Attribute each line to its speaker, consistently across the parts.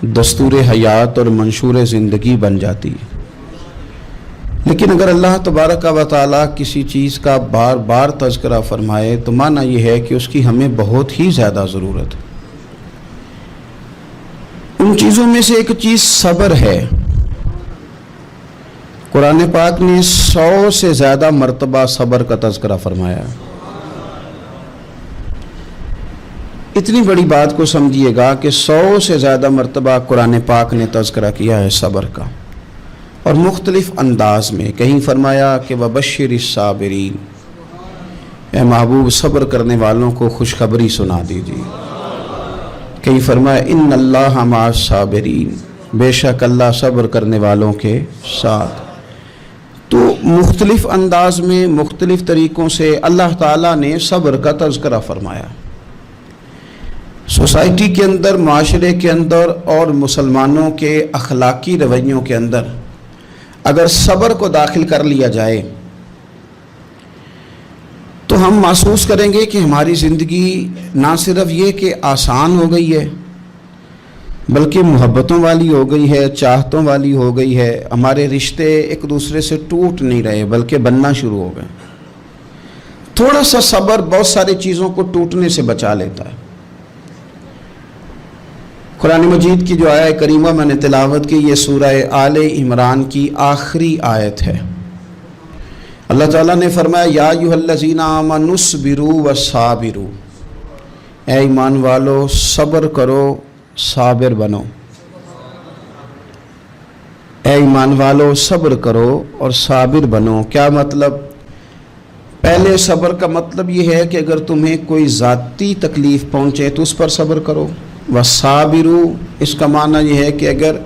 Speaker 1: दस्तूर हयात और मंशूर ज़िंदगी बन जाती है। लेकिन अगर अल्लाह तबारक व तआला किसी चीज़ का बार बार तज़किरा फरमाए तो माना यह है कि उसकी हमें बहुत ही ज़्यादा ज़रूरत है। उन चीज़ों में से एक चीज़ सब्र है। कुरान पाक ने 100 से ज़्यादा मरतबा सब्र का तज़किरा फरमाया। इतनी बड़ी बात को समझिएगा कि 100 से ज़्यादा मरतबा कुरान पाक ने तज़किरा किया है सब्र का, और मुख्तलिफ अंदाज में। कहीं फरमाया कि वबश्शिर साबिरीन, ए महबूब सब्र करने वालों को खुशखबरी सुना दीजिए। कहीं फरमाया इन्नल्लाह माअस साबिरीन, बेशक अल्लाह सब्र करने वालों के साथ। तो मुख्तलिफ अंदाज में मुख्तलिफ तरीक़ों से अल्लाह ताला ने सब्र का तज़किरा फरमाया। सोसाइटी के अंदर, माशरे के अंदर और मुसलमानों के अखलाकी रवैयों के अंदर अगर सब्र को दाखिल कर लिया जाए तो हम महसूस करेंगे कि हमारी ज़िंदगी ना सिर्फ ये कि आसान हो गई है बल्कि मोहब्बतों वाली हो गई है, चाहतों वाली हो गई है। हमारे रिश्ते एक दूसरे से टूट नहीं रहे बल्कि बनना शुरू हो गए। थोड़ा सा सब्र बहुत सारी चीज़ों को टूटने से बचा लेता है। कुरान मजीद की जो आयत करीमा मैंने तिलावत की, ये सूरह आले इमरान की आखिरी आयत है। अल्लाह ताला ने फरमाया या अय्युहल्लज़ीना आमनुस्बिरू वसाबिरू, ऐ ईमान वालो सब्र करो साबिर बनो। ऐ ईमान वालो सब्र करो और साबिर बनो। क्या मतलब? पहले सब्र का मतलब ये है कि अगर तुम्हें कोई ज़ाती तकलीफ़ पहुँचे तो उस पर सब्र करो। वसाबिरू, इसका माना यह है कि अगर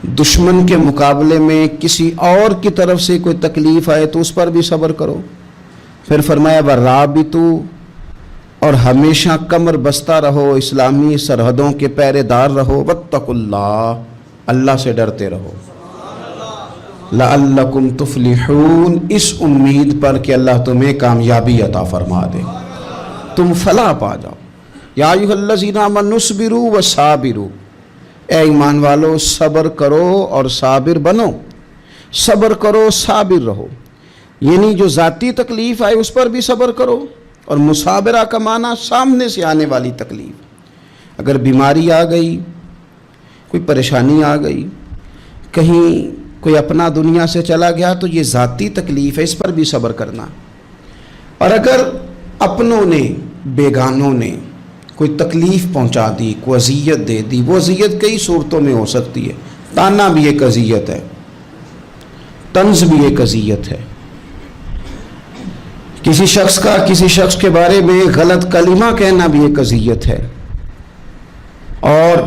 Speaker 1: दुश्मन के मुकाबले में किसी और की तरफ से कोई तकलीफ़ आए तो उस पर भी सब्र करो। फिर फरमाया वराबितू, और हमेशा कमर बस्ता रहो, इस्लामी सरहदों के पहरेदार रहो। वत्तकुल्लाह, अल्लाह से डरते रहो। लअल्लकुम तुफलिहून, इस उम्मीद पर कि अल्लाह तुम्हें कामयाबी अता फरमा दे, तुम फलाह पा जाओ। या अय्युहल्लज़ीना आमनुस्बिरू वसाबिरू, ऐ ईमान वालो सब्र करो और साबिर बनो। सब्र करो, साबिर रहो, यानी जो ज़ाती तकलीफ़ आए उस पर भी सब्र करो। और मुसाबरा का माना सामने से आने वाली तकलीफ़। अगर बीमारी आ गई, कोई परेशानी आ गई, कहीं कोई अपना दुनिया से चला गया तो ये ज़ाती तकलीफ़ है, इस पर भी सब्र करना। और अगर अपनों ने, बेगानों ने कोई तकलीफ़ पहुंचा दी, कोई अज़ियत दे दी, वो अज़ियत कई सूरतों में हो सकती है। ताना भी एक अज़ियत है, तंज भी एक अज़ियत है। किसी शख्स के बारे में गलत कलिमा कहना भी एक अज़ियत है। और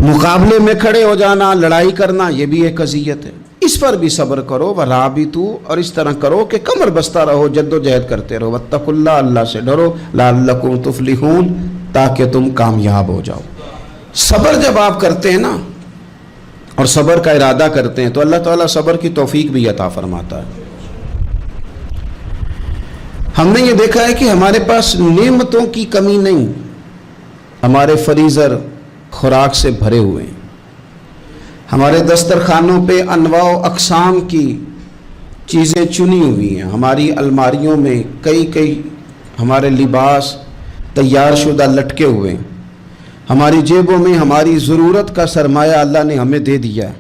Speaker 1: मुकाबले में खड़े हो जाना, लड़ाई करना, ये भी एक अज़ियत है। इस पर भी सब्र करो। वराबितू, और इस तरह करो कि कमर बस्ता रहो, जद्दोजहद करते रहो। वत्तकुल्लाह, अल्लाह से डरो। लअल्लकुम तुफलिहून, ताकि तुम कामयाब हो जाओ। सब्र जब आप करते हैं ना और सब्र का इरादा करते हैं तो अल्लाह ताला सब्र की तौफीक भी अता फरमाता है। हमने ये देखा है कि हमारे पास नेमतों की कमी नहीं, हमारे फ्रीज़र खुराक से भरे हुए हैं। हमारे दस्तरखानों पे अनवा अक़साम की चीज़ें चुनी हुई हैं। हमारी अलमारियों में कई हमारे लिबास तैयार शुदा लटके हुए हैं। हमारी जेबों में हमारी ज़रूरत का सरमाया अल्लाह ने हमें दे दिया है।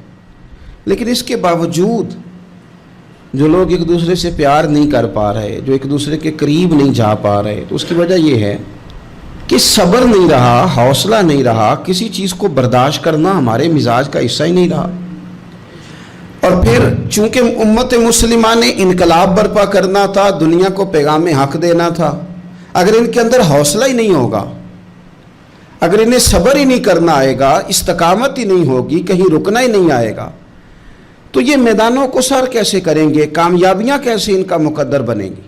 Speaker 1: लेकिन इसके बावजूद जो लोग एक दूसरे से प्यार नहीं कर पा रहे, जो एक दूसरे के करीब नहीं जा पा रहे, तो उसकी वजह यह है कि सब्र नहीं रहा, हौसला नहीं रहा, किसी चीज़ को बर्दाश्त करना हमारे मिजाज का हिस्सा ही नहीं रहा। और फिर चूँकि उम्मत मुस्लिमा ने इनकलाब बर्पा करना था, दुनिया को पैगाम हक देना था, अगर इनके अंदर हौसला ही नहीं होगा, अगर इन्हें सब्र ही नहीं करना आएगा, इस्तकामत ही नहीं होगी, कहीं रुकना ही नहीं आएगा, तो ये मैदानों को सर कैसे करेंगे? कामयाबियाँ कैसे इनका मुकद्दर बनेंगी?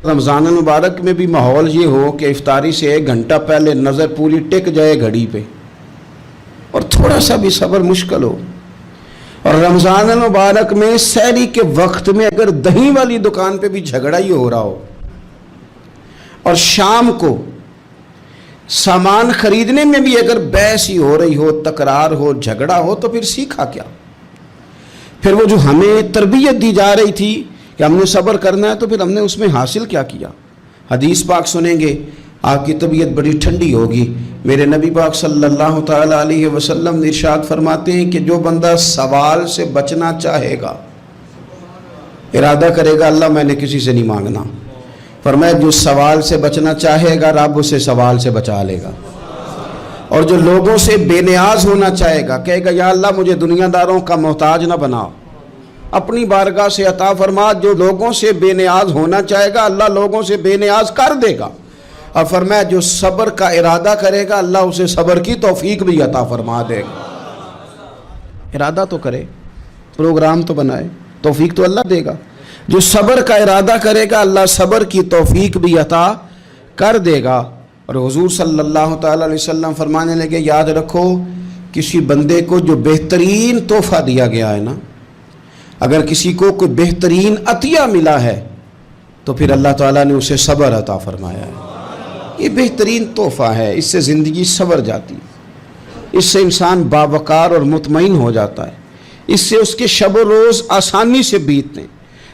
Speaker 1: रमज़ान मुबारक में भी माहौल ये हो कि इफ्तारी से 1 घंटा पहले नज़र पूरी टिक जाए घड़ी पे और थोड़ा सा भी सब्र मुश्किल हो। और रमज़ान मुबारक में सहरी के वक्त में अगर दही वाली दुकान पे भी झगड़ा ही हो रहा हो, और शाम को सामान खरीदने में भी अगर बहस ही हो रही हो, तकरार हो, झगड़ा हो, तो फिर सीखा क्या? फिर वो जो हमें तरबियत दी जा रही थी कि हमने सब्र करना है, तो फिर हमने उसमें हासिल क्या किया? हदीस पाक सुनेंगे, आपकी तबीयत बड़ी ठंडी होगी। मेरे नबी पाक सल्लल्लाहु ताला अलैहि वसल्लम ने इरशाद फरमाते हैं कि जो बंदा सवाल से बचना चाहेगा, इरादा करेगा अल्लाह मैंने किसी से नहीं मांगना, फरमाया जो सवाल से बचना चाहेगा रब उसे सवाल से बचा लेगा। और जो लोगों से बेनियाज होना चाहेगा, कहेगा या अल्लाह मुझे दुनियादारों का मोहताज ना बनाओ, अपनी बारगाह से अता फरमा। जो लोगों से बेनियाज होना चाहेगा अल्लाह लोगों से बेनियाज कर देगा। और फरमाया जो सब्र का इरादा करेगा अल्लाह उसे सब्र की तौफीक भी अता फरमा देगा। इरादा तो करे, प्रोग्राम तो बनाए, तौफीक तो अल्लाह देगा। जो सब्र का इरादा करेगा अल्लाह सब्र की तौफीक भी अता कर देगा। और हुजूर सल्लल्लाहु ताला अलैहि वसल्लम फरमाने लगे, याद रखो किसी बंदे को जो बेहतरीन तोहफा दिया गया है ना, अगर किसी को कोई बेहतरीन अतिया मिला है तो फिर अल्लाह ताला ने उसे सब्र अता फरमाया है। ये बेहतरीन तोहफा है, इससे ज़िंदगी सवर जाती है, इससे इंसान बावकार और मुतमईन हो जाता है, इससे उसके शब रोज़ आसानी से बीतते हैं,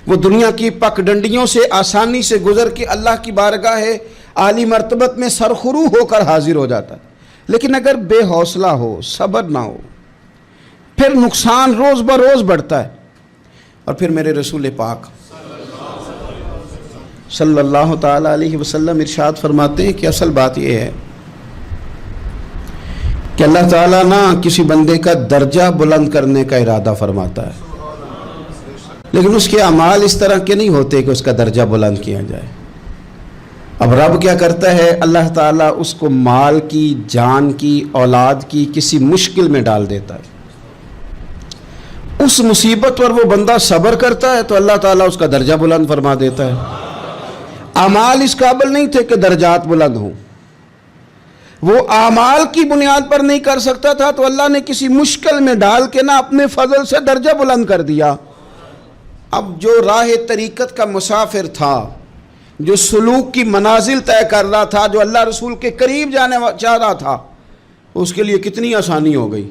Speaker 1: वो दुनिया की पगडंडियों से आसानी से गुजर के अल्लाह की बारगाह है आली मर्तबत में सरखुरू होकर हाजिर हो जाता है। लेकिन अगर बेहौसला हो, सब्र ना हो, फिर नुकसान रोज़ बरोज़ बढ़ता है। और फिर मेरे रसूल पाक सल्लल्लाहु ताला अलैहि वसल्लम इरशाद फरमाते हैं कि असल बात यह है कि अल्लाह ताला ना किसी बंदे का दर्जा बुलंद करने का इरादा फरमाता है, लेकिन उसके अमाल इस तरह के नहीं होते कि उसका दर्जा बुलंद किया जाए। अब रब क्या करता है, अल्लाह ताला उसको माल की, जान की, औलाद की किसी मुश्किल में डाल देता है। उस मुसीबत पर वो बंदा सब्र करता है तो अल्लाह ताला उसका दर्जा बुलंद फरमा देता है। अमाल इस काबिल नहीं थे कि दर्जात बुलंद हों, वो आमाल की बुनियाद पर नहीं कर सकता था तो अल्लाह ने किसी मुश्किल में डाल के ना अपने फजल से दर्जा बुलंद कर दिया। अब जो राह तरीक़त का मुसाफिर था, जो सलूक की मनाजिल तय कर रहा था, जो अल्लाह रसूल के करीब जाने चाह रहा था, उसके लिए कितनी आसानी हो गई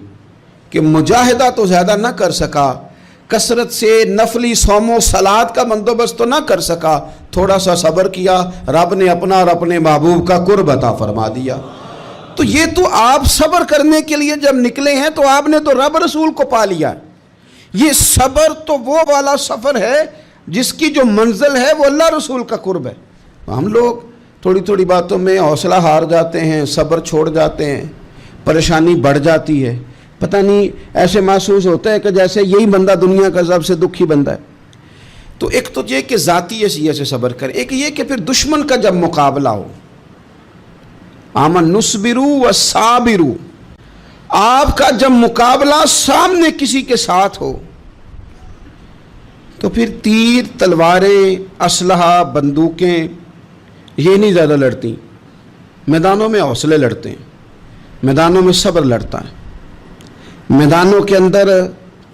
Speaker 1: कि मुजाहिदा तो ज़्यादा ना कर सका, कसरत से नफली सौमो सलात का बंदोबस्त तो ना कर सका, थोड़ा सा सब्र किया, रब ने अपना और अपने महबूब का कुर्ब अता फरमा दिया। तो ये तो आप सब्र करने के लिए जब निकले हैं तो आपने तो रब रसूल को पा लिया। ये सब्र तो वो वाला सफ़र है जिसकी जो मंजिल है वो अल्लाह रसूल का कुर्ब है। हम लोग थोड़ी थोड़ी बातों में हौसला हार जाते हैं, सब्र छोड़ जाते हैं, परेशानी बढ़ जाती है, पता नहीं ऐसे महसूस होता है कि जैसे यही बंदा दुनिया का सबसे दुखी बंदा है। तो एक तो ये कि ज़ाती हैसियत से सब्र करें, एक ये कि फिर दुश्मन का जब मुकाबला हो, आमन नुस्बिरु व साबिरु, आपका जब मुकाबला सामने किसी के साथ हो तो फिर तीर, तलवारें, असलहा, बंदूकें ये नहीं ज़्यादा लड़ती, मैदानों में हौसले लड़ते हैं, मैदानों में सब्र लड़ता है, मैदानों के अंदर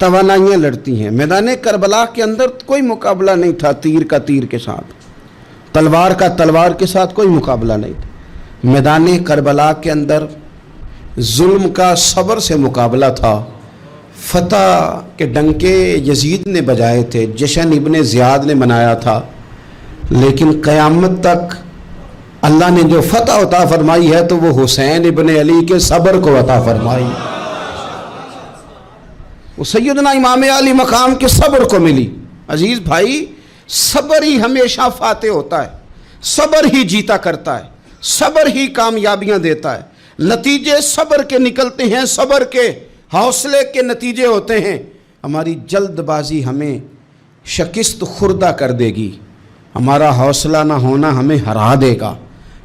Speaker 1: तवानाइयाँ लड़ती हैं। मैदान करबला के अंदर कोई मुकाबला नहीं था तीर का तीर के साथ, तलवार का तलवार के साथ कोई मुकाबला नहीं था। मैदान करबला के अंदर जुल्म का सब्र से मुकाबला था। फतह के डंके यजीद ने बजाए थे, जश्न इब्ने ज़ियाद ने मनाया था, लेकिन क़यामत तक अल्लाह ने जो फतह अता फरमाई है तो वो हुसैन इब्ने अली के सब्र को अता फरमाई, वो सैयदना इमाम अली मकाम के सब्र को मिली। अजीज़ भाई, सब्र ही हमेशा फाते होता है, सब्र ही जीता करता है, सब्र ही कामयाबियां देता है, नतीजे सब्र के निकलते हैं, सब्र के हौसले के नतीजे होते हैं। हमारी जल्दबाजी हमें शिकस्त खुर्दा कर देगी, हमारा हौसला ना होना हमें हरा देगा,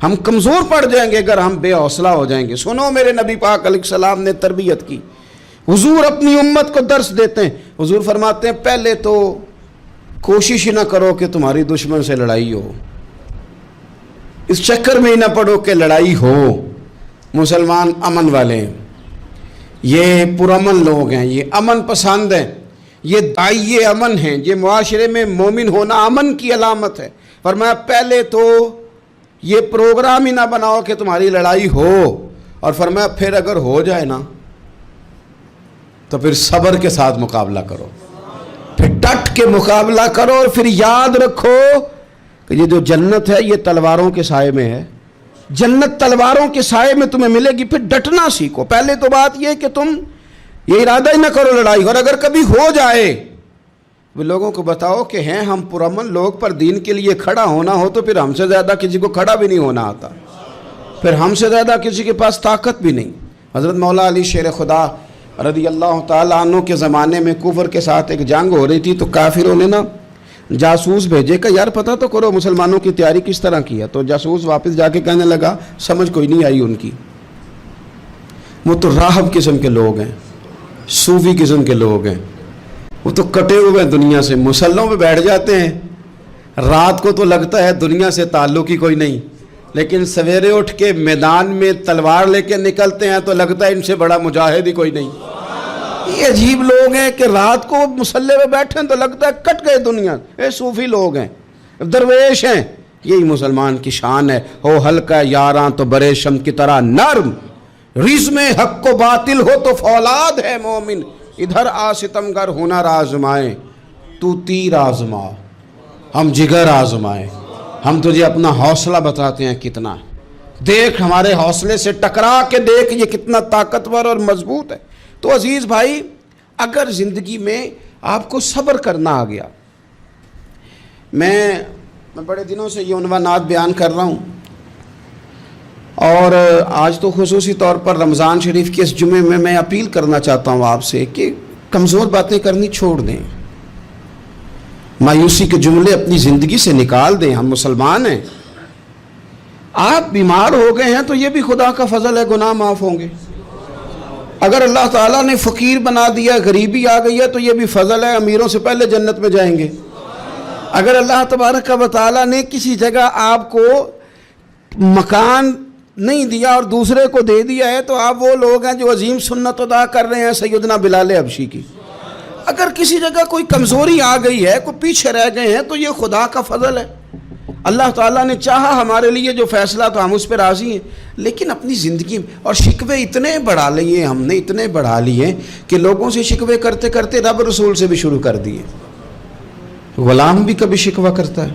Speaker 1: हम कमज़ोर पड़ जाएंगे अगर हम बेहौसला हो जाएंगे। सुनो, मेरे नबी पाक अलैहिस्सलाम ने तरबियत की, हुजूर अपनी उम्मत को दर्स देते हैं। हुजूर फरमाते हैं पहले तो कोशिश ही ना करो कि तुम्हारी दुश्मन से लड़ाई हो, इस चक्कर में ही ना पड़ो कि लड़ाई हो। मुसलमान अमन वाले हैं, ये पुरअमन लोग हैं, ये अमन पसंद हैं, ये दाइये अमन हैं, ये मुआशरे में मोमिन होना अमन की अलामत है। फरमाया पहले तो یہ پروگرام ہی نہ بناؤ کہ تمہاری لڑائی ہو، اور فرمایا پھر اگر ہو جائے نا تو پھر صبر کے ساتھ مقابلہ کرو، پھر ڈٹ کے مقابلہ کرو، اور پھر یاد رکھو کہ یہ جو جنت ہے یہ تلواروں کے سائے میں ہے، جنت تلواروں کے سائے میں تمہیں ملے گی۔ پھر ڈٹنا سیکھو۔ پہلے تو بات یہ کہ تم یہ ارادہ ہی نہ کرو لڑائی، اور اگر کبھی ہو جائے وہ لوگوں کو بتاؤ کہ ہیں ہم پرامن لوگ، پر دین کے لیے کھڑا ہونا ہو تو پھر ہم سے زیادہ کسی کو کھڑا بھی نہیں ہونا آتا، پھر ہم سے زیادہ کسی کے پاس طاقت بھی نہیں۔ حضرت مولا علی شیر خدا رضی اللہ تعالیٰ عنہ کے زمانے میں کفر کے ساتھ ایک جنگ ہو رہی تھی، تو کافروں نے نا جاسوس بھیجے کہ یار پتہ تو کرو مسلمانوں کی تیاری کس طرح کی ہے۔ تو جاسوس واپس جا کے کہنے لگا سمجھ کوئی نہیں آئی ان کی، وہ تو راہب قسم کے لوگ ہیں، صوفی قسم کے لوگ ہیں، وہ تو کٹے ہوئے دنیا سے، مسلوں پہ بیٹھ جاتے ہیں، رات کو تو لگتا ہے دنیا سے تعلق ہی کوئی نہیں، لیکن سویرے اٹھ کے میدان میں تلوار لے کے نکلتے ہیں تو لگتا ہے ان سے بڑا مجاہد ہی کوئی نہیں۔ یہ عجیب لوگ ہیں کہ رات کو مسلح پہ بیٹھے ہیں تو لگتا ہے کٹ گئے دنیا، یہ صوفی لوگ ہیں، درویش ہیں۔ یہی مسلمان کی شان ہے، ہو ہلکا یاراں تو برے شم کی طرح نرم، رزم حق و باطل ہو تو فولاد ہے مومن، ادھر آ ستمگر ہنر آزمائے تو تیر آزما، ہم جگر آزمائے، ہم تجھے اپنا حوصلہ بتاتے ہیں کتنا، دیکھ ہمارے حوصلے سے ٹکرا کے دیکھ یہ کتنا طاقتور اور مضبوط ہے۔ تو عزیز بھائی، اگر زندگی میں آپ کو صبر کرنا آ گیا، میں بڑے دنوں سے یہ عنوانات بیان کر رہا ہوں، اور آج تو خصوصی طور پر رمضان شریف کے اس جمعے میں اپیل کرنا چاہتا ہوں آپ سے کہ کمزور باتیں کرنی چھوڑ دیں، مایوسی کے جملے اپنی زندگی سے نکال دیں۔ ہم مسلمان ہیں، آپ بیمار ہو گئے ہیں تو یہ بھی خدا کا فضل ہے، گناہ معاف ہوں گے۔ اگر اللہ تعالیٰ نے فقیر بنا دیا، غریبی آ گئی ہے تو یہ بھی فضل ہے، امیروں سے پہلے جنت میں جائیں گے۔ اگر اللہ تبارک و تعالیٰ نے کسی جگہ آپ کو مکان نہیں دیا اور دوسرے کو دے دیا ہے تو آپ وہ لوگ ہیں جو عظیم سنت ادا کر رہے ہیں سیدنا بلال حبشی کی۔ اگر کسی جگہ کوئی کمزوری آ گئی ہے، کوئی پیچھے رہ گئے ہیں تو یہ خدا کا فضل ہے۔ اللہ تعالیٰ نے چاہا ہمارے لیے جو فیصلہ تو ہم اس پہ راضی ہیں، لیکن اپنی زندگی میں اور شکوے اتنے بڑھا لیے ہم نے، اتنے بڑھا لیے کہ لوگوں سے شکوے کرتے کرتے رب رسول سے بھی شروع کر دیے۔ غلام بھی کبھی شکوہ کرتا ہے،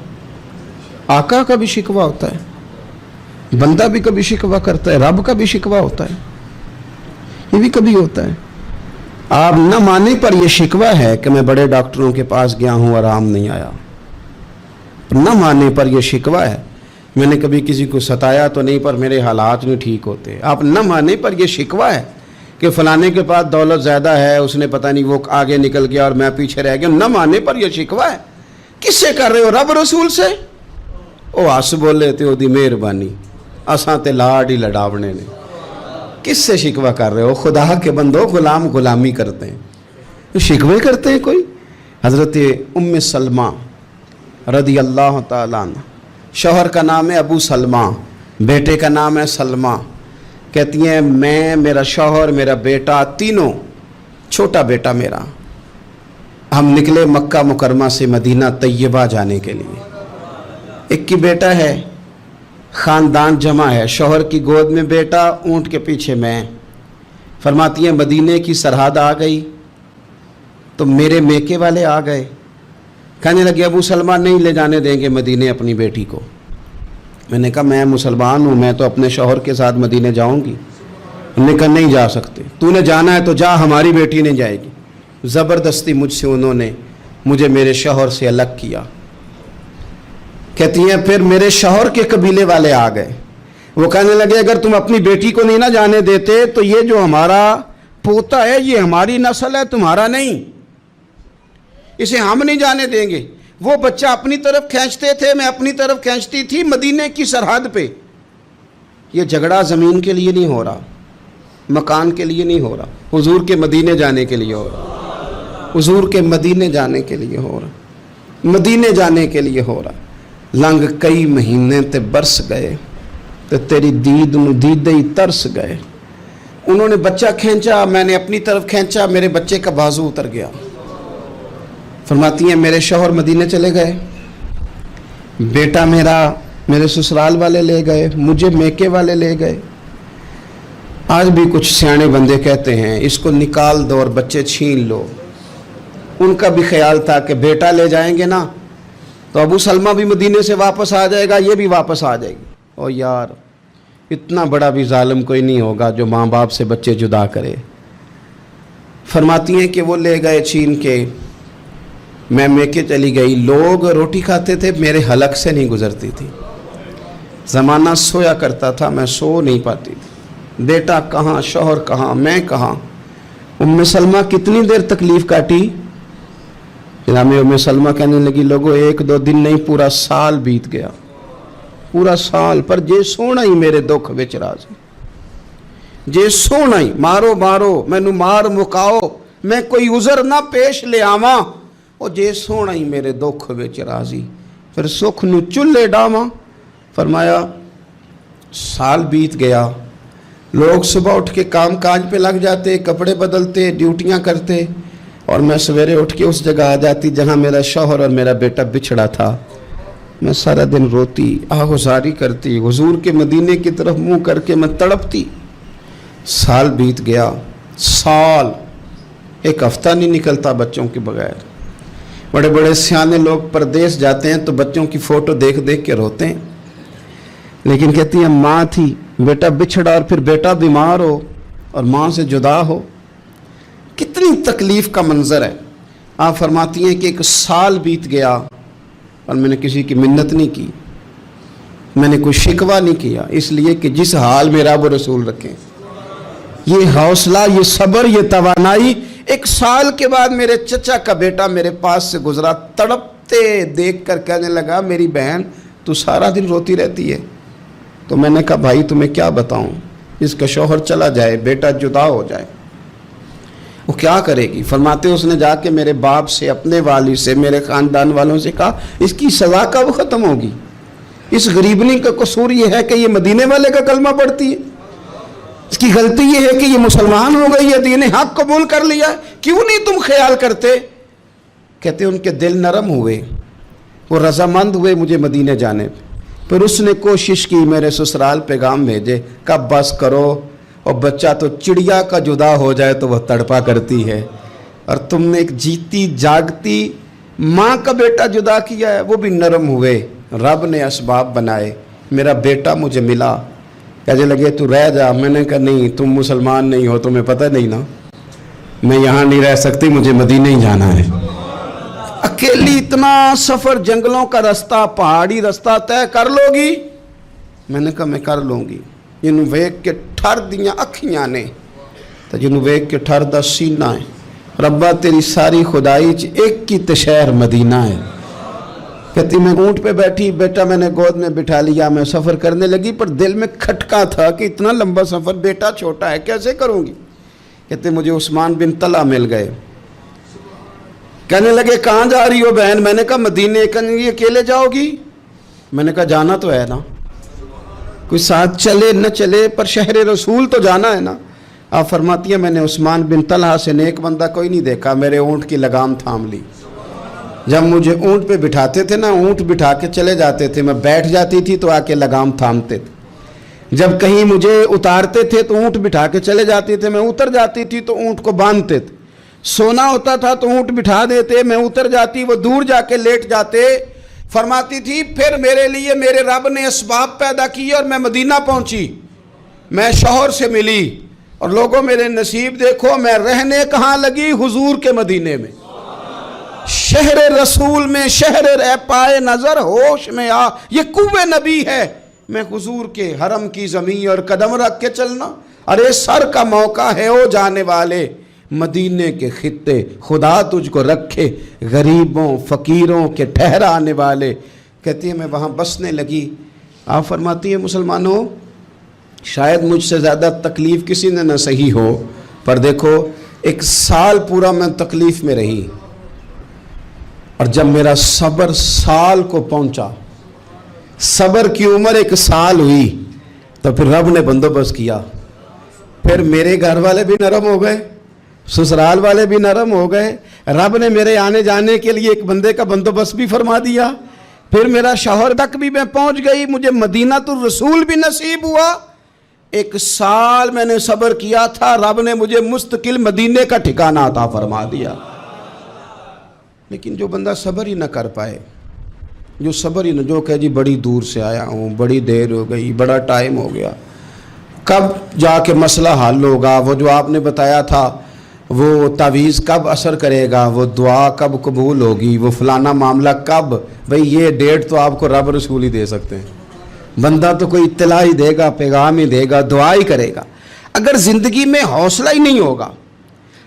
Speaker 1: آقا کا بھی شکوہ ہوتا ہے، بندہ بھی کبھی شکوہ کرتا ہے، رب کا بھی شکوہ ہوتا ہے، یہ بھی کبھی ہوتا ہے۔ آپ نہ مانے پر یہ شکوہ ہے کہ میں بڑے ڈاکٹروں کے پاس گیا ہوں آرام نہیں آیا، نہ مانے پر یہ شکوہ ہے میں نے کبھی کسی کو ستایا تو نہیں پر میرے حالات نہیں ٹھیک ہوتے۔ آپ نہ مانے پر یہ شکوہ ہے کہ فلانے کے پاس دولت زیادہ ہے، اس نے پتہ نہیں وہ آگے نکل گیا اور میں پیچھے رہ گیا، نہ مانے پر یہ شکوہ ہے۔ کس سے کر رہے ہو؟ رب رسول سے؟ او آس بولے تے دی مہربانی اساں تے لاڈ ہی لڑاونے نے۔ کس سے شکوہ کر رہے ہو؟ خدا کے بندو، غلام غلامی کرتے ہیں، شکوے کرتے ہیں کوئی؟ حضرت ام سلمہ رضی اللہ تعالیٰ عنہ، شوہر کا نام ہے ابو سلمہ، بیٹے کا نام ہے سلمہ، کہتی ہیں میں، میرا شوہر، میرا بیٹا، تینوں، چھوٹا بیٹا میرا، ہم نکلے مکہ مکرمہ سے مدینہ طیبہ جانے کے لیے۔ ایک کی بیٹا ہے، خاندان جمع ہے، شوہر کی گود میں بیٹا، اونٹ کے پیچھے میں۔ فرماتی ہیں مدینے کی سرحد آ گئی تو میرے میکے والے آ گئے، کہنے لگے ابو سلمہ نہیں لے جانے دیں گے مدینے اپنی بیٹی کو۔ میں نے کہا میں مسلمان ہوں، میں تو اپنے شوہر کے ساتھ مدینے جاؤں گی۔ انہوں نے کہا نہیں جا سکتے، تو نے جانا ہے تو جا، ہماری بیٹی نہیں جائے گی۔ زبردستی مجھ سے انہوں نے مجھے میرے شوہر سے الگ کیا۔ کہتی ہیں پھر میرے شوہر کے قبیلے والے آ گئے، وہ کہنے لگے اگر تم اپنی بیٹی کو نہیں نہ جانے دیتے تو یہ جو ہمارا پوتا ہے یہ ہماری نسل ہے، تمہارا نہیں، اسے ہم نہیں جانے دیں گے۔ وہ بچہ اپنی طرف کھینچتے تھے، میں اپنی طرف کھینچتی تھی، مدینے کی سرحد پہ۔ یہ جھگڑا زمین کے لیے نہیں ہو رہا، مکان کے لیے نہیں ہو رہا، حضور کے مدینے جانے کے لیے ہو رہا، حضور کے مدینے جانے کے لیے ہو رہا، مدینے جانے کے لیے ہو رہا۔ لنگ کئی مہینے تے برس گئے تے تیری دید نو دیدے ہی ترس گئے۔ انہوں نے بچہ کھینچا، میں نے اپنی طرف کھینچا، میرے بچے کا بازو اتر گیا۔ فرماتی ہیں میرے شوہر مدینے چلے گئے، بیٹا میرا मेरे ससुराल वाले ले गए, मुझे मेके वाले ले गए। आज भी कुछ सियाने बंदे कहते हैं इसको निकाल दो और बच्चे छीन लो। उनका भी ख्याल था कि बेटा ले जाएंगे ना तो अबू सलमा भी मदीने से वापस आ जाएगा, ये भी वापस आ जाएगी। और यार इतना बड़ा भी जालिम कोई नहीं होगा जो माँ बाप से बच्चे जुदा करे। फरमाती हैं कि वो ले गए छीन के, मैं मेके चली गई। लोग रोटी खाते थे, मेरे हलक से नहीं गुजरती थी। ज़माना सोया करता था, मैं सो नहीं पाती थी। बेटा कहाँ, शौहर कहाँ, मैं कहाँ। उम्मे सलमा कितनी देर तकलीफ़ काटी। जनाब उम्मे सलमा कहने लगी, लोगों 1-2 दिन नहीं, पूरा साल बीत गया, पूरा साल। पर जे सोना ही मेरे दुख विच राज़ी, जे सोना ही मारो मारो मैनू मार मुकाओ, मैं कोई उज़र ना पेश ले आवा, और जे सोना ही मेरे दुख विच राज़ी, फिर सुख नू चुल्हे डावा। फरमाया साल बीत गया, लोग सुबह उठ के काम काज पे लग जाते, कपड़े बदलते, ड्यूटियां करते, और मैं सवेरे उठ के उस जगह आ जाती जहाँ मेरा शौहर और मेरा बेटा बिछड़ा था। मैं सारा दिन रोती, आहुजारी करती, हुजूर के मदीने की तरफ मुंह करके मैं तड़पती। साल बीत गया, साल, एक हफ्ता नहीं निकलता बच्चों के बगैर। बड़े बड़े सियाने लोग परदेश जाते हैं तो बच्चों की फ़ोटो देख देख के रोते हैं, लेकिन कहती हैं माँ थी, बेटा बिछड़ा और फिर बेटा बीमार हो और माँ से जुदा हो, कितनी तकलीफ़ का मंज़र है। आप फरमाती हैं कि 1 साल बीत गया और मैंने किसी की मिन्नत नहीं की, मैंने कोई शिकवा नहीं किया, इसलिए कि जिस हाल में रब रसूल रखें। ये हौसला, ये सब्र, ये तवानाई। 1 साल के बाद मेरे चचा का बेटा मेरे पास से गुजरा, तड़पते देख कर कहने लगा, मेरी बहन तू सारा दिन रोती रहती है। तो मैंने कहा भाई तुम्हें क्या बताऊं, इसका शौहर चला जाए, बेटा जुदा हो जाए, वो क्या करेगी। फरमाते उसने जाके मेरे बाप से, अपने वालिद से, मेरे ख़ानदान वालों से कहा इसकी सज़ा कब ख़त्म होगी। इस गरीबनी का कसूर ये है कि ये मदीने वाले का कलमा पढ़ती है, इसकी गलती ये है कि ये मुसलमान हो गई है, दीन हक कबूल कर लिया, क्यों नहीं तुम ख्याल करते। कहते उनके दिल नरम हुए, वो रजामंद हुए मुझे मदीने जाने पे। फिर उसने कोशिश की मेरे ससुराल पैगाम भेजे, कब बस करो, और बच्चा तो चिड़िया का जुदा हो जाए तो वह तड़पा करती है, और तुमने एक जीती जागती माँ का बेटा जुदा किया है। वो भी नरम हुए, रब ने असबाब बनाए, मेरा बेटा मुझे मिला। कहने लगे तू रह जा। मैंने कहा नहीं, तुम मुसलमान नहीं हो, तुम्हें पता नहीं ना, मैं यहाँ नहीं रह सकती, मुझे मदीने ही जाना है। अकेली इतना सफ़र, जंगलों का रास्ता, पहाड़ी रास्ता तय कर लोगी। मैंने कहा मैं कर लूँगी। जिन्हों वेख के ठर दियाँ अखियाँ ने, तो जिन्हों वेख के ठर दा सीना है। रब्बा तेरी सारी खुदाई च एक की तो शहर मदीना है। कहती मैं ऊँट पे बैठी, बेटा मैंने गोद में बिठा लिया, मैं सफ़र करने लगी, पर दिल में खटका था कि इतना लंबा सफ़र, बेटा छोटा है, कैसे करूँगी। कहते मुझे उस्मान बिन तला मिल गए, कहने लगे कहाँ जा रही हो बहन। मैंने कहा मदीने। कहने अकेले जाओगी। मैंने कहा जाना तो है ना, कोई साथ चले न चले, पर शहर रसूल तो जाना है ना। आप फरमाती हैं मैंने उस्मान बिन तलहा से नेक बंदा कोई नहीं देखा, मेरे ऊँट की लगाम थाम ली। जब मुझे ऊँट पे बिठाते थे ना, ऊँट बिठा के चले जाते थे, मैं बैठ जाती थी तो आके लगाम थामते थे। जब कहीं मुझे उतारते थे तो ऊँट बिठा के चले जाते थे, मैं उतर जाती थी तो ऊँट को बांधते थे। सोना होता था तो ऊँट बिठा देते, मैं उतर जाती, वो दूर जाके लेट जाते। फरमाती थी फिर मेरे लिए मेरे रब ने असबाब पैदा किए और मैं मदीना पहुंची, मैं शौहर से मिली, और लोगों मेरे नसीब देखो, मैं रहने कहाँ लगी, हुजूर के मदीने में, शहर रसूल में, शहर रह पाए नजर होश में आ, ये कुव्वे नबी है। मैं हुजूर के हरम की ज़मीन और कदम रख के चलना, अरे सर का मौका है ओ जाने वाले, मदीने के खित्ते खुदा तुझको रखे, गरीबों फ़कीरों के ठहराने वाले। कहती है मैं वहाँ बसने लगी। आप फरमाती है मुसलमानों, शायद मुझसे ज़्यादा तकलीफ़ किसी ने न सही हो, पर देखो 1 साल पूरा मैं तकलीफ़ में रही, और जब मेरा सब्र साल को पहुँचा, सब्र की उम्र 1 साल हुई, तो फिर रब ने बंदोबस्त किया। फिर मेरे घर वाले भी नरम हो गए, ससुराल वाले भी नरम हो गए, रब ने मेरे आने जाने के लिए एक बंदे का बंदोबस्त भी फरमा दिया। پھر میرا شوہر تک بھی میں پہنچ گئی, مجھے مدینہ الرسول بھی نصیب ہوا. 1 سال میں نے صبر کیا تھا, رب نے مجھے مستقل مدینے کا ٹھکانہ عطا فرما دیا. لیکن جو بندہ صبر ہی نہ کر پائے, جو صبر ہی نہ, جو کہ جی بڑی دور سے آیا ہوں, بڑی دیر ہو گئی, بڑا ٹائم ہو گیا, کب جا کے مسئلہ حل ہوگا, وہ جو آپ نے بتایا تھا وہ تعویذ کب اثر کرے گا, وہ دعا کب قبول ہوگی, وہ فلانا معاملہ کب, بھئی یہ ڈیٹ تو آپ کو رب رسول ہی دے سکتے ہیں. بندہ تو کوئی اطلاع ہی دے گا, پیغام ہی دے گا, دعا ہی کرے گا. اگر زندگی میں حوصلہ ہی نہیں ہوگا,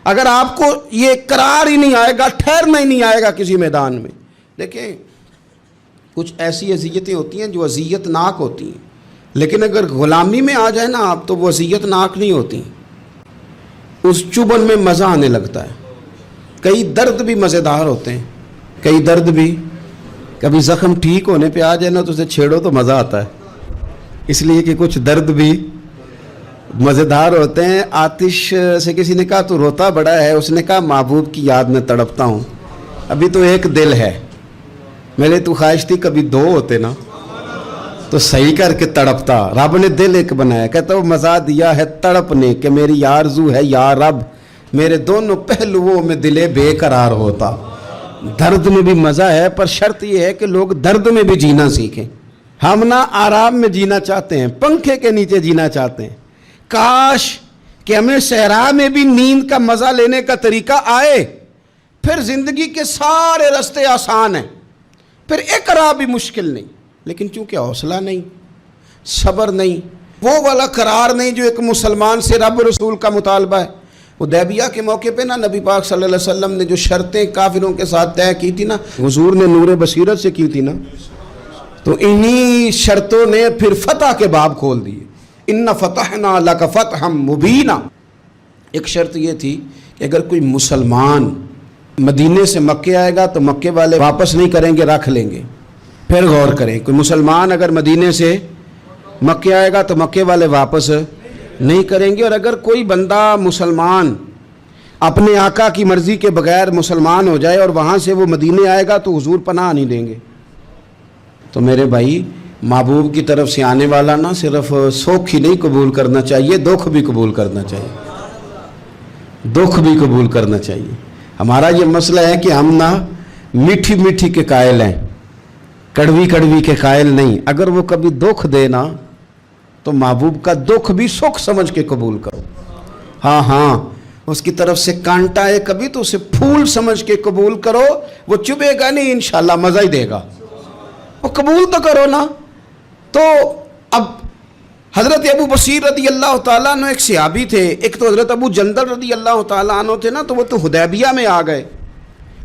Speaker 1: اگر آپ کو یہ قرار ہی نہیں آئے گا, ٹھہرنا ہی نہیں آئے گا کسی میدان میں. دیکھیں کچھ ایسی اذیتیں ہوتی ہیں جو اذیت ناک ہوتی ہیں, لیکن اگر غلامی میں آ جائے نا آپ تو وہ اذیت ناک نہیں ہوتی, اس چبھن میں مزہ آنے لگتا ہے. کئی درد بھی مزیدار ہوتے ہیں, کئی درد بھی, کبھی زخم ٹھیک ہونے پہ آ جائے نا تو اسے چھیڑو تو مزہ آتا ہے, اس لیے کہ کچھ درد بھی مزیدار ہوتے ہیں. آتش سے کسی نے کہا تو روتا بڑا ہے, اس نے کہا محبوب کی یاد میں تڑپتا ہوں, ابھی تو ایک دل ہے, میرے تو خواہش تھی کبھی 2 ہوتے نا تو صحیح کر کے تڑپتا. رب نے دل ایک بنایا, کہتا وہ مزہ دیا ہے تڑپنے کہ میری آرزو ہے یا رب میرے دونوں پہلوؤں میں دل بے قرار ہوتا. درد میں بھی مزہ ہے, پر شرط یہ ہے کہ لوگ درد میں بھی جینا سیکھیں. ہم نہ آرام میں جینا چاہتے ہیں, پنکھے کے نیچے جینا چاہتے ہیں. کاش کہ ہمیں صحرا میں بھی نیند کا مزہ لینے کا طریقہ آئے, پھر زندگی کے سارے راستے آسان ہیں, پھر اقرا بھی مشکل نہیں. لیکن چونکہ حوصلہ نہیں, صبر نہیں, وہ والا قرار نہیں جو ایک مسلمان سے رب رسول کا مطالبہ ہے. حدیبیہ کے موقع پہ نا نبی پاک صلی اللہ علیہ وسلم نے جو شرطیں کافروں کے ساتھ طے کی تھی نا, حضور نے نور بصیرت سے کی تھی نا, تو انہی شرطوں نے پھر فتح کے باب کھول دیے. ان فتحنا لک فتحا مبینا. ایک شرط یہ تھی کہ اگر کوئی مسلمان مدینے سے مکے آئے گا تو مکے والے واپس نہیں کریں گے, رکھ لیں گے. پھر غور کریں, کوئی مسلمان اگر مدینے سے مکے آئے گا تو مکے والے واپس نہیں کریں گے, اور اگر کوئی بندہ مسلمان اپنے آقا کی مرضی کے بغیر مسلمان ہو جائے اور وہاں سے وہ مدینے آئے گا تو حضور پناہ نہیں دیں گے. تو میرے بھائی, محبوب کی طرف سے آنے والا نہ صرف سوکھ ہی نہیں قبول کرنا چاہیے, دکھ بھی قبول کرنا چاہیے, دکھ بھی قبول کرنا چاہیے. ہمارا یہ مسئلہ ہے کہ ہم نہ میٹھی میٹھی کے قائل ہیں, کڑوی کڑوی کے قائل نہیں. اگر وہ کبھی دکھ دے نا تو محبوب کا دکھ بھی سکھ سمجھ کے قبول کرو. ہاں اس کی طرف سے کانٹا ہے کبھی تو اسے پھول سمجھ کے قبول کرو, وہ چبھے گا نہیں, انشاءاللہ مزہ ہی دے گا, وہ قبول تو کرو نا. تو اب حضرت ابو بصیر رضی اللہ تعالیٰ عنہ ایک صحابی تھے, ایک تو حضرت ابو جندل رضی اللہ تعالیٰ عنہ تھے نا, تو وہ تو حدیبیہ میں آ گئے.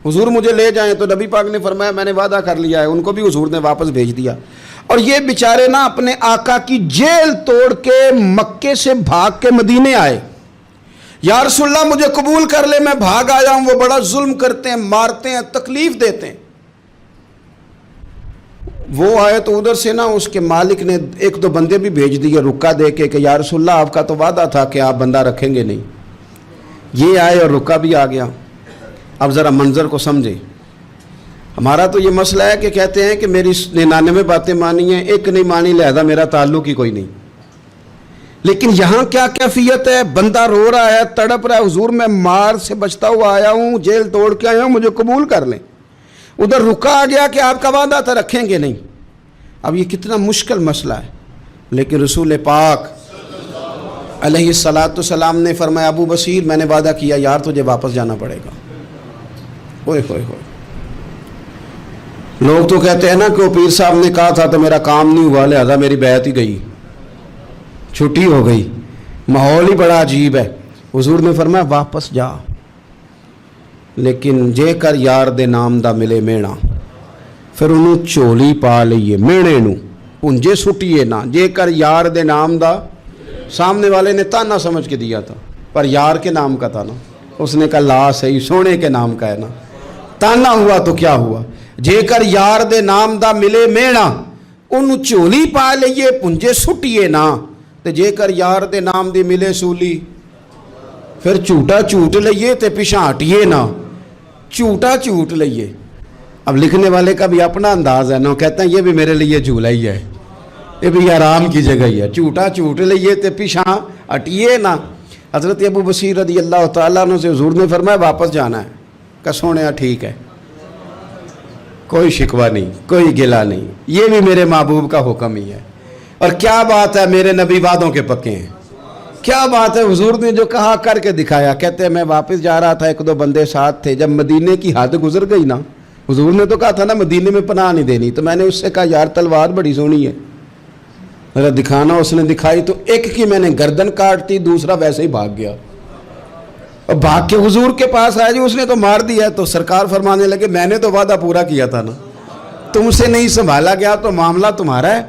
Speaker 1: حضور مجھے لے جائیں, تو نبی پاک نے فرمایا میں نے وعدہ کر لیا ہے, ان کو بھی حضور نے واپس بھیج دیا. اور یہ بیچارے نا اپنے آقا کی جیل توڑ کے مکے سے بھاگ کے مدینے آئے. یا رسول اللہ مجھے قبول کر لے, میں بھاگ آیا ہوں, وہ بڑا ظلم کرتے ہیں, مارتے ہیں, تکلیف دیتے ہیں. وہ آئے تو ادھر سے نا اس کے مالک نے 1-2 بندے بھی بھیج دیے رکا دے کے کہ یا رسول اللہ آپ کا تو وعدہ تھا کہ آپ بندہ رکھیں گے نہیں. یہ آئے اور رکا بھی آ گیا. اب ذرا منظر کو سمجھے. ہمارا تو یہ مسئلہ ہے کہ کہتے ہیں کہ میری 99 باتیں مانی ہیں, ایک نہیں مانی, لہذا میرا تعلق ہی کوئی نہیں. لیکن یہاں کیا کیفیت ہے, بندہ رو رہا ہے, تڑپ رہا ہے, حضور میں مار سے بچتا ہوا آیا ہوں, جیل توڑ کے آیا ہوں, مجھے قبول کر لیں. ادھر رکا آ گیا کہ آپ کا وعدہ تھا رکھیں گے نہیں. اب یہ کتنا مشکل مسئلہ ہے, لیکن رسول پاک علیہ السلام نے فرمایا ابو بصیر میں نے وعدہ کیا یار تجھے واپس جانا پڑے گا. ہوئے لوگ تو کہتے ہیں نا کہ وہ پیر صاحب نے کہا تھا تو میرا کام نہیں ہوا, لہذا میری بیعت ہی گئی, چھٹی ہو گئی. ماحول ہی بڑا عجیب ہے. حضور نے فرمایا واپس جا, لیکن جے کر یار دے نام دا ملے مینا, پھر انہوں چولی پا لئیے مینے نو پنجے سٹیے نا. جے کر یار دے نام دا, سامنے والے نے تانا سمجھ کے دیا تھا پر یار کے نام کا تھا نا, اس نے کہا لا صحیح سونے کے نام کا ہے نا, تانا ہوا تو کیا ہوا. جے کر یار دے نام دا ملے مینا, انہوں چولی پا لئیے پنجے سٹیے نا. تے جے کر یار دے نام دی ملے سولی, پھر جھوٹا جھوٹ لئیے تے پیچھے ہٹیے نا. جھوٹا جھوٹ لئیے, اب لکھنے والے کا بھی اپنا انداز ہے نا، کہتے ہیں یہ بھی میرے لیے جھولا ہی ہے، یہ بھی آرام کی جگہ ہی ہے، جھوٹا جھوٹ لئیے تے پیچھا ہٹیے نا۔ حضرت ابو بصیر رضی اللہ تعالیٰ عنہ سے حضور نے فرمایا واپس جانا ہے، کہ سونے ٹھیک ہے، کوئی شکوہ نہیں، کوئی گلہ نہیں، یہ بھی میرے محبوب کا حکم ہی ہے۔ اور کیا بات ہے، میرے نبی وعدوں کے پکے ہیں، کیا بات ہے، حضور نے جو کہا کر کے دکھایا۔ کہتے ہیں میں واپس جا رہا تھا، ایک دو بندے ساتھ تھے، جب مدینے کی حد گزر گئی نا، حضور نے تو کہا تھا نا مدینے میں پناہ نہیں دینی، تو میں نے اس سے کہا یار تلوار بڑی سونی ہے، ذرا دکھانا۔ اس نے دکھائی تو ایک کی میں نے گردن کاٹ دی، دوسرا ویسے ہی بھاگ گیا، اور بھاگ کے حضور کے پاس آیا، جی اس نے تو مار دیا۔ تو سرکار فرمانے لگے میں نے تو وعدہ پورا کیا تھا نا، تم سے نہیں سنبھالا گیا تو معاملہ تمہارا ہے۔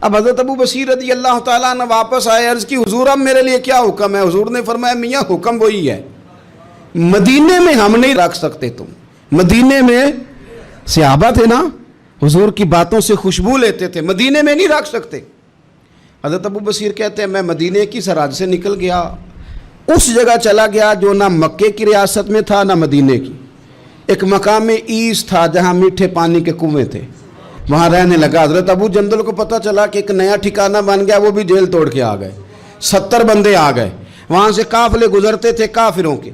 Speaker 1: اب حضرت ابو بصیر رضی اللہ تعالیٰ عنہ واپس آئے، عرض کی حضور اب میرے لیے کیا حکم ہے؟ حضور نے فرمایا میاں حکم وہی ہے، مدینے میں ہم نہیں رکھ سکتے، تم مدینے میں صحابہ تھے نا، حضور کی باتوں سے خوشبو لیتے تھے، مدینے میں نہیں رکھ سکتے۔ حضرت ابو بصیر کہتے ہیں میں مدینے کی سرحد سے نکل گیا، اس جگہ چلا گیا جو نہ مکے کی ریاست میں تھا نہ مدینے کی، ایک مقام ایس تھا جہاں میٹھے پانی کے کنویں تھے، وہاں رہنے لگا۔ حضرت ابو جندل کو پتہ چلا کہ ایک نیا ٹھکانہ بن گیا، وہ بھی جیل توڑ کے آ گئے، 70 بندے آ گئے، وہاں سے قافلے گزرتے تھے کافروں کے،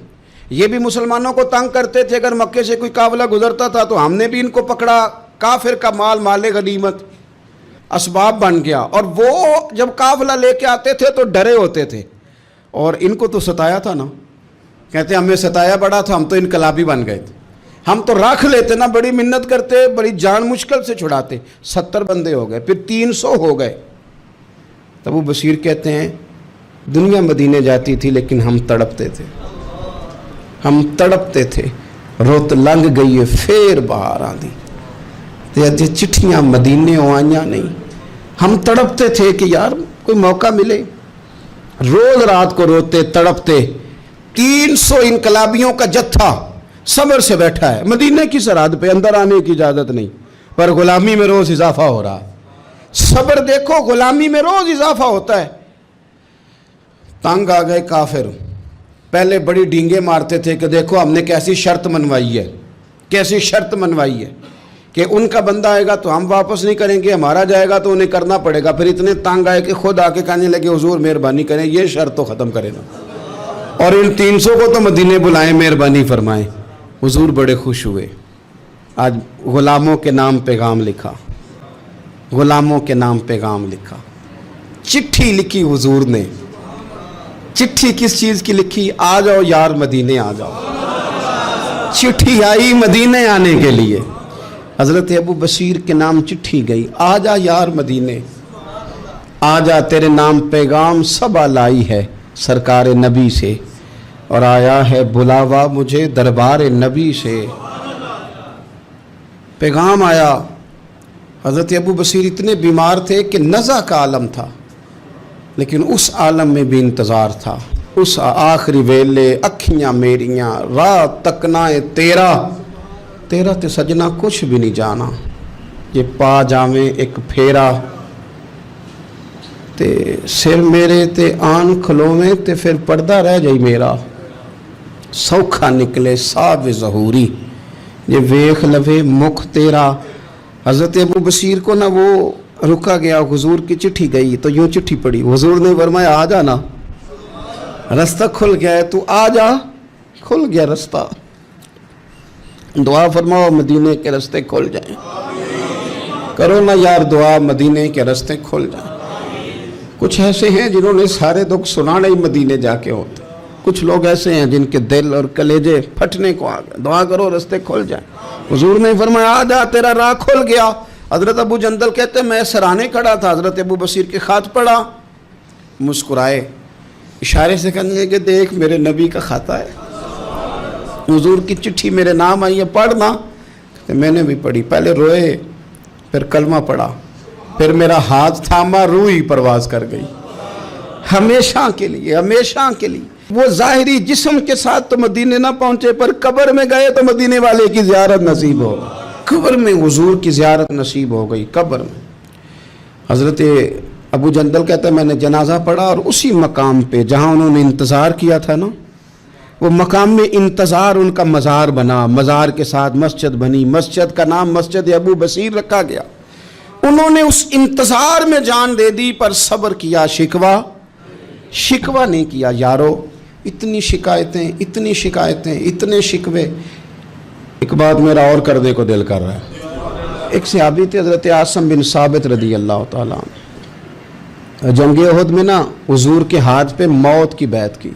Speaker 1: یہ بھی مسلمانوں کو تنگ کرتے تھے، اگر مکے سے کوئی قافلہ گزرتا تھا تو ہم نے بھی ان کو پکڑا، کافر کا مال مال غنیمت اسباب بن گیا۔ اور وہ جب قافلہ لے کے آتے تھے تو ڈرے ہوتے تھے، اور ان کو تو ستایا تھا نا، کہتے ہمیں ستایا بڑا تھا، ہم تو انقلابی بن گئے تھے، ہم تو رکھ لیتے نا، بڑی منت کرتے، بڑی جان مشکل سے چھڑاتے، 70 بندے ہو گئے، پھر 300 ہو گئے۔ تب وہ بصیر کہتے ہیں دنیا مدینے جاتی تھی لیکن ہم تڑپتے تھے، ہم تڑپتے تھے، روت لنگ گئی ہے پھر باہر آندی، تے چٹھیاں مدینے آئیاں نہیں، ہم تڑپتے تھے کہ یار کوئی موقع ملے، روز رات کو روتے تڑپتے۔ 300 انقلابیوں کا جتھا صبر سے بیٹھا ہے مدینے کی سرحد پہ، اندر آنے کی اجازت نہیں، پر غلامی میں روز اضافہ ہو رہا ہے۔ صبر دیکھو، غلامی میں روز اضافہ ہوتا ہے۔ تنگ آ گئے کافر، پہلے بڑی ڈینگیں مارتے تھے کہ دیکھو ہم نے کیسی شرط منوائی ہے، کیسی شرط منوائی ہے کہ ان کا بندہ آئے گا تو ہم واپس نہیں کریں گے، ہمارا جائے گا تو انہیں کرنا پڑے گا۔ پھر اتنے تنگ آئے کہ خود آ کے کہنے لگے حضور مہربانی کریں، یہ شرط تو ختم کریں نا، اور ان 300 کو تو مدینے بلائیں، مہربانی فرمائیں۔ حضور بڑے خوش ہوئے، آج غلاموں کے نام پیغام لکھا، غلاموں کے نام پیغام لکھا، چٹھی لکھی حضور نے۔ چٹھی کس چیز کی لکھی؟ آ جاؤ یار مدینے آ جاؤ، چٹھی آئی مدینے آنے کے لیے۔ حضرت ابو بصیر کے نام چٹھی گئی، آ جا یار مدینے، آ جا تیرے نام پیغام سب لائی ہے سرکار نبی سے، اور آیا ہے بلاوا مجھے دربار نبی سے۔ پیغام آیا۔ حضرت ابو بصیر اتنے بیمار تھے کہ نزع کا عالم تھا، لیکن اس عالم میں بھی انتظار تھا۔ اس آخری ویلے اکھیاں میریاں رات تکنائے تیرا تے سجنا کچھ بھی نہیں جانا، یہ پا جاویں ایک پھیرا، تے سر میرے تے آن کھلوویں تے پھر پردہ رہ جائی میرا، سوکھا نکلے صاحب ظہوری، یہ ویخ لوے مکھ تیرا۔ حضرت ابو بصیر کو نہ وہ رکا گیا، حضور کی چٹھی گئی تو یوں چٹھی پڑی، حضور نے فرمایا آ جانا، رستہ کھل گیا ہے، تو آ جا، کھل گیا رستہ۔ دعا فرماؤ مدینے کے رستے کھل جائیں، کرو نا یار دعا مدینے کے رستے کھل جائیں۔ کچھ ایسے ہیں جنہوں نے سارے دکھ سنانے ہی مدینے جا کے ہوتے، کچھ لوگ ایسے ہیں جن کے دل اور کلیجے پھٹنے کو آ گئے، دعا کرو رستے کھل جائیں۔ حضور نے فرمایا آ جا تیرا راہ کھل گیا۔ حضرت ابو جندل کہتے ہیں میں سرانے کھڑا تھا، حضرت ابو بصیر کے خط پڑھا، مسکرائے، اشارے سے کہنے لگے کہ دیکھ میرے نبی کا خط ہے، حضور کی چٹھی میرے نام آئی ہے، پڑھنا۔ میں نے بھی پڑھی، پہلے روئے، پھر کلمہ پڑھا، پھر میرا ہاتھ تھاما، روح ہی پرواز کر گئی ہمیشہ کے لیے، ہمیشہ کے لیے۔ وہ ظاہری جسم کے ساتھ تو مدینے نہ پہنچے، پر قبر میں گئے تو مدینے والے کی زیارت نصیب ہو گئی، قبر میں حضور کی زیارت نصیب ہو گئی، قبر میں۔ حضرت ابو جندل کہتا ہے میں نے جنازہ پڑھا، اور اسی مقام پہ جہاں انہوں نے انتظار کیا تھا نا، वो मकाम में इंतज़ार उनका मज़ार बना, मज़ार के साथ मस्जिद बनी, मस्जिद का नाम मस्जिद अबू बसीर रखा गया। उन्होंने उस इंतज़ार में जान दे दी पर सब्र किया, शिकवा नहीं किया। यारो इतनी शिकायतें, इतने शिकवे। एक बात मेरा और करने को दिल कर रहा है। एक सहाबी थे हज़रत आसिम बिन साबित रदी अल्लाह ताला अन्हु। जंग उहद में ना हुजूर के हाथ पे मौत की बैत की।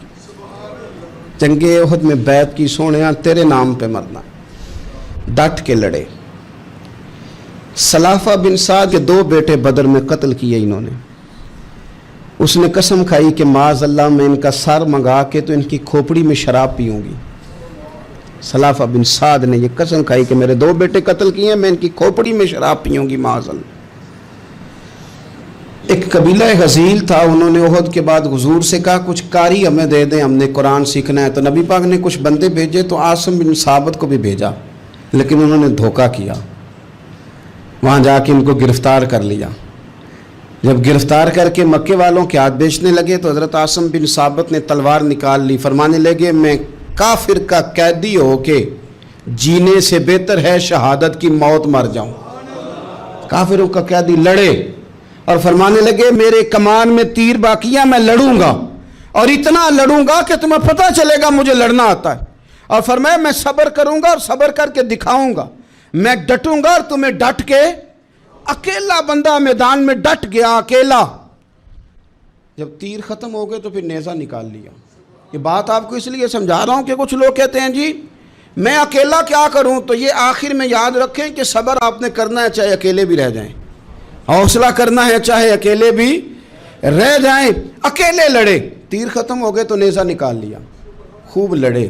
Speaker 1: जंग उहद में बैत की, सोनिया तेरे नाम पे मरना, डट के लड़े। सलाफा बिन साद के 2 बेटे बदर में कत्ल किए इन्होंने। उसने कसम खाई कि माज़ अल्लाह मैं इनका सर मंगा के तो इनकी खोपड़ी में शराब पीऊंगी। सलाफा बिन साद ने यह कसम खाई कि मेरे 2 बेटे कत्ल किए, मैं इनकी खोपड़ी में शराब पीऊंगी माज़ अल्लाह। एक कबीला गज़ील था, उन्होंने उहद के बाद हुजूर से कहा कुछ कारी हमें दे दें, हमने कुरान सीखना है। तो नबी पाक ने कुछ बंदे भेजे, तो आसिम बिन साबित को भी भेजा, लेकिन उन्होंने धोखा किया। वहाँ जाके इनको गिरफ्तार कर लिया। जब गिरफ्तार करके मक्के वालों के हाथ बेचने लगे तो हज़रत आसिम बिन साबित ने तलवार निकाल ली। फरमाने लगे मैं काफिर का कैदी होके जीने से बेहतर है शहादत की मौत मर जाऊं। काफिरों का कैदी लड़े और फरमाने लगे मेरे कमान में तीर बाकियां, मैं लड़ूंगा और इतना लड़ूंगा कि तुम्हें पता चलेगा मुझे लड़ना आता है। और फरमाया मैं सब्र करूंगा और सब्र करके दिखाऊंगा, मैं डटूंगा और तुम्हें डट के। अकेला बंदा मैदान में डट गया, अकेला। जब तीर खत्म हो गए तो फिर नेज़ा निकाल लिया। ये बात आपको इसलिए समझा रहा हूं कि कुछ लोग कहते हैं जी मैं अकेला क्या करूं, तो ये आखिर में याद रखें कि सब्र आपने करना है चाहे अकेले भी रह जाएं, हौसला करना है चाहे अकेले भी रह जाएं। अकेले लड़े, तीर खत्म हो गए तो नेज़ा निकाल लिया, खूब लड़े।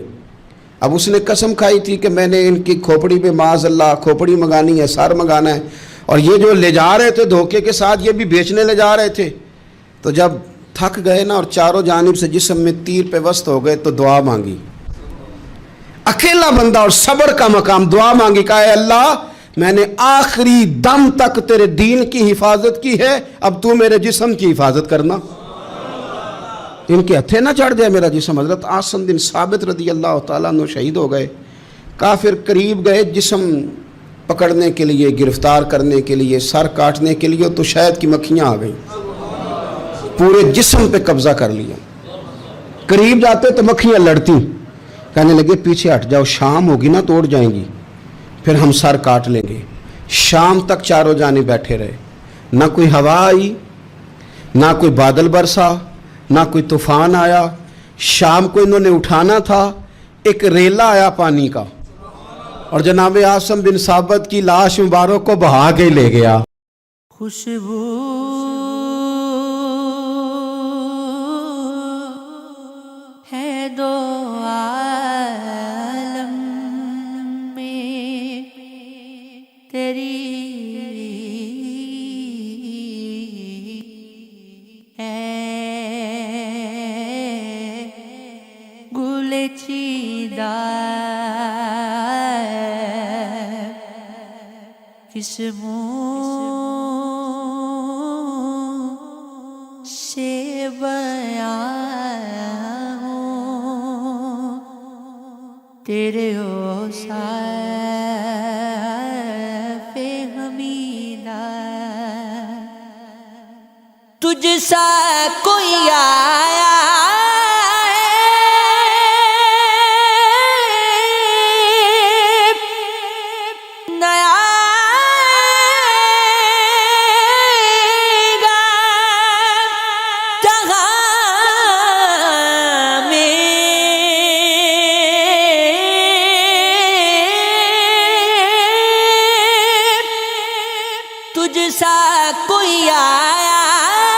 Speaker 1: अब उसने कसम खाई थी कि मैंने इनकी खोपड़ी पे माज़ अल्लाह खोपड़ी मंगानी है, सर मंगाना है। और ये जो ले जा रहे थे धोखे के साथ, ये भी बेचने ले जा रहे थे। तो जब थक गए ना और चारों जानिब से जिस्म में तीर पे वस्त हो गए तो दुआ मांगी। अकेला बंदा और सब्र का मकाम, दुआ मांगी, कहा अल्लाह मैंने आखिरी दम तक तेरे दीन की हिफाजत की है, अब तू मेरे जिस्म की हिफाजत करना, इनके हथे ना चढ़ जाए मेरा जिस्म। हज़रत आसिम बिन साबित रदी अल्लाह ताला अन्हु शहीद हो गए। काफिर करीब गए जिस्म पकड़ने के लिए, गिरफ्तार करने के लिए, सर काटने के लिए, तो शहद की मक्खियाँ आ गई, पूरे जिस्म पे कब्जा कर लिया। करीब जाते तो मक्खियाँ लड़ती, कहने लगे पीछे हट जाओ, शाम होगी ना तोड़ जाएंगी, फिर हम सर काट लेंगे। शाम तक चारों जाने बैठे रहे, ना कोई हवा आई, ना कोई बादल बरसा, ना कोई तूफान आया। शाम को इन्होंने उठाना था, एक रेला आया पानी का और जनाब आसिम बिन साबित की लाश मुबारक को बहा के ले गया।
Speaker 2: खुशबू है दो आलम में तेरी, गुले चीदा किस मुँह से बयां हूँ तेरे ओ साफ़े हमीदा, तुझसा कोई आया तुझसा कोई आया